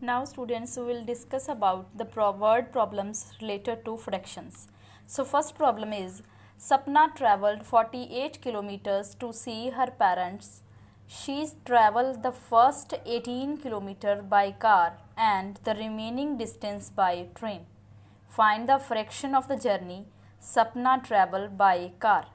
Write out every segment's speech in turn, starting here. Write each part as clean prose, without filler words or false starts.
Now students, we will discuss about the word problems related to fractions. So first problem is, Sapna travelled 48 kilometers to see her parents. She travelled the first 18 kilometers by car and the remaining distance by train. Find the fraction of the journey Sapna travelled by car.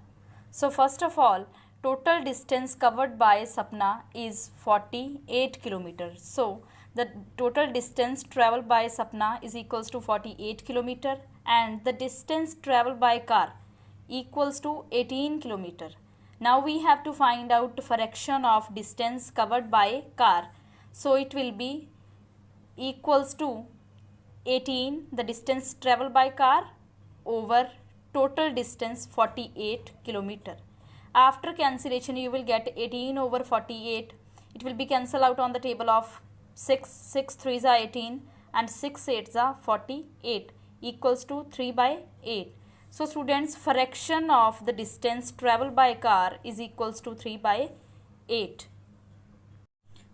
So first of all, total distance covered by Sapna is 48 kilometers. So the total distance travelled by Sapna is equals to 48 kilometer and the distance travelled by car equals to 18 kilometer. Now we have to find out fraction of distance covered by car. So it will be equals to 18 the distance travelled by car over total distance 48 kilometer. After cancellation you will get 18 over 48. It will be cancelled out on the table of 6 3s are 18 and 6 8s are 48 equals to 3 by 8. So students, fraction of the distance travelled by car is equals to 3 by 8.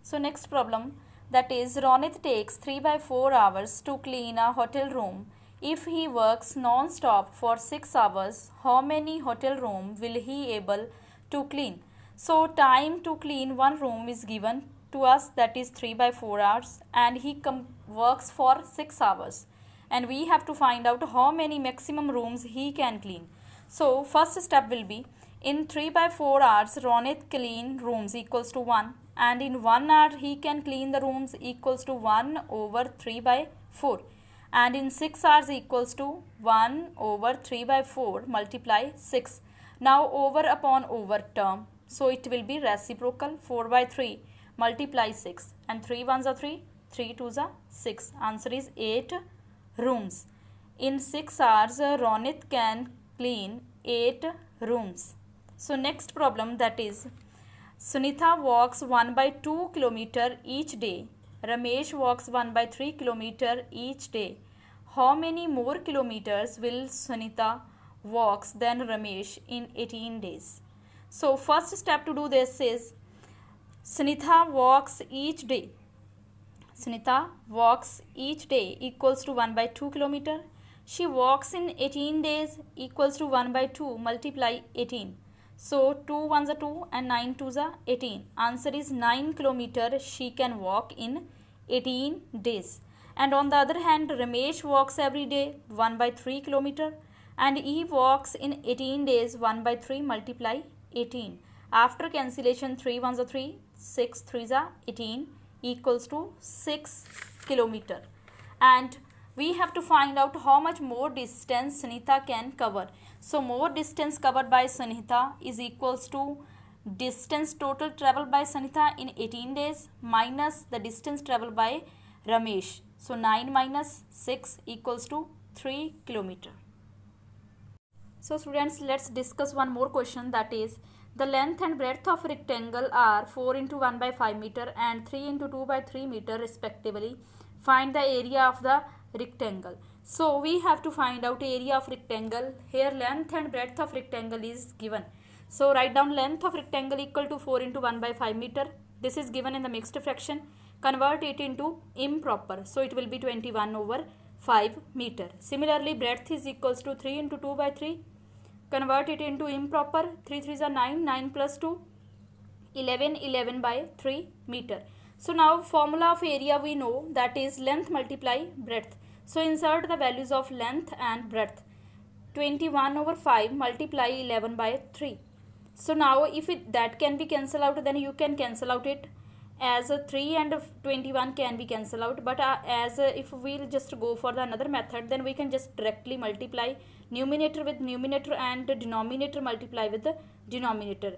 So next problem, that is Ronit takes 3 by 4 hours to clean a hotel room. If he works non-stop for 6 hours, how many hotel room will he able to clean? So time to clean one room is given to us, that is 3 by 4 hours, and he works for 6 hours. And we have to find out how many maximum rooms he can clean. So first step will be, in 3 by 4 hours Ronit clean rooms equals to 1, and in 1 hour he can clean the rooms equals to 1 over 3 by 4, and in 6 hours equals to 1 over 3 by 4 multiply 6. Now over upon over term, so it will be reciprocal, 4 by 3 multiply 6, and 3 1s are 3, 3 2s are 6. Answer is 8 rooms. In 6 hours Ronit can clean 8 rooms. So next problem, that is Sunitha walks 1 by 2 kilometer each day. Ramesh walks 1 by 3 kilometer each day. How many more kilometers will Sunitha walks than Ramesh in 18 days? So first step to do this is, Sunitha walks each day. Sunitha walks each day equals to 1 by 2 kilometer. She walks in 18 days equals to 1 by 2 multiply 18. So 2 1s are 2 and 9 2s are 18. Answer is 9 kilometer she can walk in 18 days. And on the other hand, Ramesh walks every day 1 by 3 kilometer and he walks in 18 days 1 by 3 multiply 18. After cancellation, 3 1s are 3, 6 3s are 18 equals to 6 kilometer. And we have to find out how much more distance Sunitha can cover. So more distance covered by Sunitha is equals to distance total travelled by Sunitha in 18 days minus the distance travelled by Ramesh. So 9 minus 6 equals to 3 kilometer. So students, let's discuss one more question, that is, the length and breadth of rectangle are 4 into 1 by 5 meter and 3 into 2 by 3 meter respectively. Find the area of the rectangle. So we have to find out area of rectangle. Here length and breadth of rectangle is given. So write down length of rectangle equal to 4 into 1 by 5 meter. This is given in the mixed fraction. Convert it into improper. So it will be 21 over 5 meter. Similarly, breadth is equals to 3 into 2 by 3. Convert it into improper. 3 3s are 9, 9 plus 2, 11, 11 by 3 meter. So now formula of area we know, that is length multiply breadth. So insert the values of length and breadth. 21 over 5 multiply 11 by 3. So now if that can be cancelled out, then you can cancel out it, as 3 and 21 can be cancelled out. But if we'll just go for the another method, then we can just directly multiply numerator with numerator and denominator multiply with the denominator.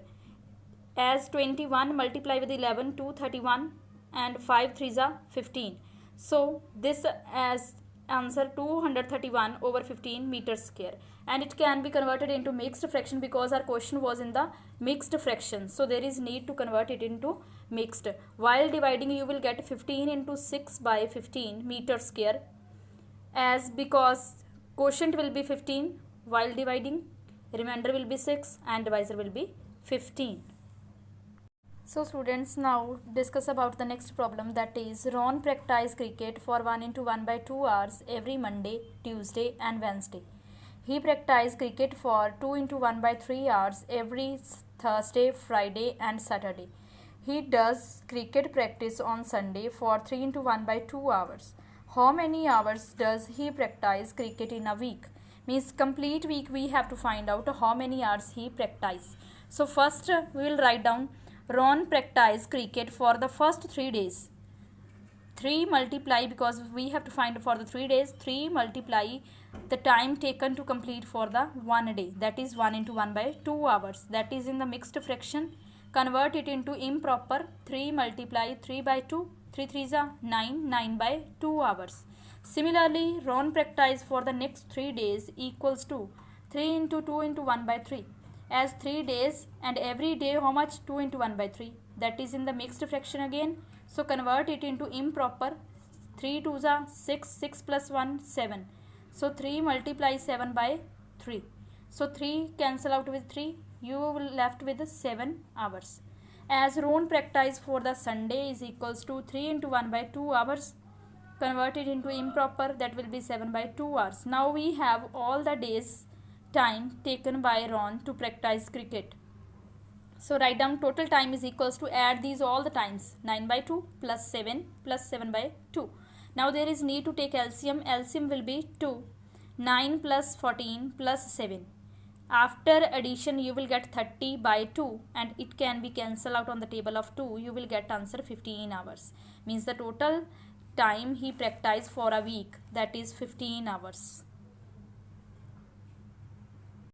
As 21 multiply with 11, 2 31 and 5 3s are 15. So this as answer 231 over 15 meters square, and it can be converted into mixed fraction because our question was in the mixed fraction. So there is need to convert it into mixed. While dividing, you will get 15 into 6 by 15 meters square, as because quotient will be 15 while dividing, remainder will be 6 and divisor will be 15. So students, now discuss about the next problem, that is Ron practice cricket for 1 into 1 by 2 hours every Monday, Tuesday and Wednesday. He practice cricket for 2 into 1 by 3 hours every Thursday, Friday and Saturday. He does cricket practice on Sunday for 3 into 1 by 2 hours. How many hours does he practice cricket in a week? Means complete week we have to find out how many hours he practice. So first we will write down Ron practiced cricket for the first 3 days. 3 multiply, because we have to find for the 3 days, 3 multiply the time taken to complete for the 1 day, that is 1 into 1 by 2 hours, that is in the mixed fraction. Convert it into improper. 3 multiply 3 by 2, 3 3s are 9, 9 by 2 hours. Similarly, Ron practice for the next 3 days equals to 3 into 2 into 1 by 3. As 3 days and every day how much? 2 into 1 by 3, that is in the mixed fraction again. So convert it into improper. 3 2s are 6, 6 plus 1 7. So 3 multiply 7 by 3. So 3 cancel out with 3, you will left with 7 hours. As Ron practice for the Sunday is equals to 3 into 1 by 2 hours. Convert it into improper, that will be 7 by 2 hours. Now we have all the days time taken by Ron to practice cricket. So write down total time is equals to, add these all the times, 9 by 2 plus 7 by 2. Now there is need to take LCM. LCM will be 2. 9 plus 14 plus 7. After addition you will get 30 by 2 and it can be cancelled out on the table of 2. You will get answer 15 hours. Means the total time he practiced for a week, that is 15 hours.